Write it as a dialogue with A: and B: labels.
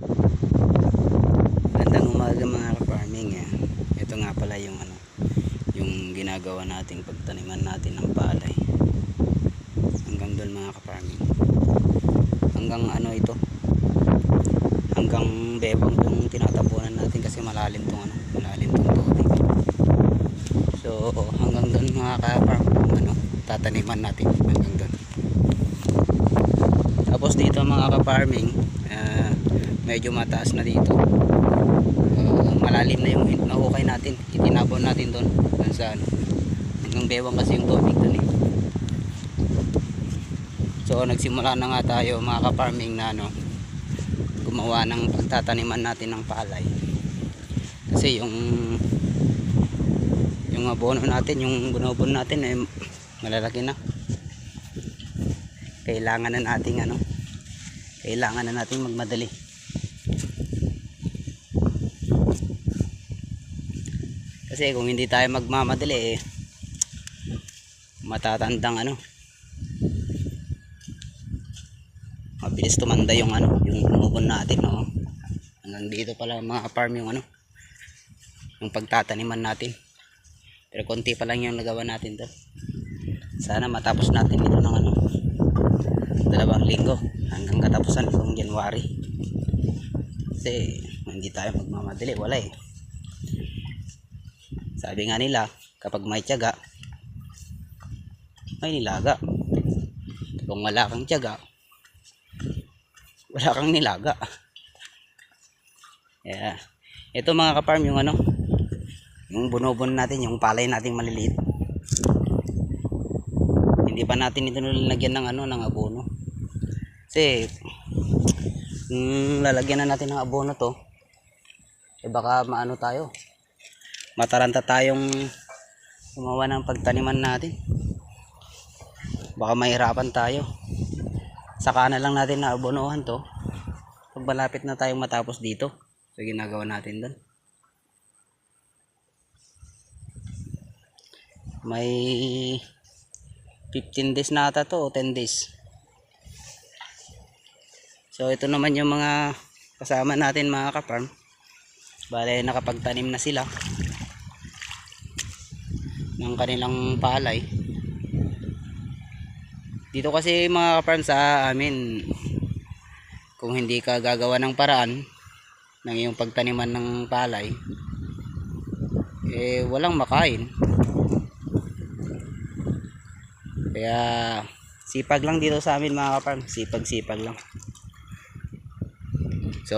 A: Magandang umaga mga ka-farming eh. Ito nga pala yung yung ginagawa nating pagtaniman natin ng palay. Hanggang doon mga ka-farming. Hanggang ito. Hanggang bebang yung tinatapunan natin kasi malalim tong malalim tong tubig. So hanggang doon mga ka-farming tataniman natin hanggang doon. Tapos dito mga ka-farming, medyo mataas na dito. Malalim na yung nahukay natin, itinapon natin doon sa hanggang bewang kasi yung tubig doon eh. So nagsimula na nga tayo mga ka-farming na gumawa ng pagtataniman natin ng palay kasi yung abono natin, yung bunobon natin ay malalaki na. Kailangan na nating magmadali. Kasi kung hindi tayo magmamadali matatandang mabilis tumanda yung umubon natin hanggang dito pala mga farm yung yung pagtataniman natin. Pero konti pa lang yung nagawa natin to. Sana matapos natin ito ng 2 linggo hanggang katapusan itong January. Kasi hindi tayo magmamadali, wala eh. Sabi nga nila, kapag may tiyaga, may nilaga. Kung wala kang tiyaga, wala kang nilaga. Yeah. Ito mga ka-farm yung yung bunobon natin, yung palay nating maliliit. Hindi pa natin ito nilagyan ng abono. Kasi lalagyan na natin ng abono to, baka mataranta tayong gumawa ng pagtaniman natin. Baka mahirapan tayo. Saka na lang natin na abonohan to pag malapit na tayong matapos dito sa ginagawa natin doon. May 15 days na ata to o 10 days. So ito naman yung mga kasama natin mga ka-farm. Bale nakapagtanim na sila ng kanilang palay. Dito kasi mga ka-farm sa amin, kung hindi ka gagawa ng paraan ng iyong pagtaniman ng palay, walang makain. Kaya sipag lang dito sa amin mga ka-farm, sipag lang.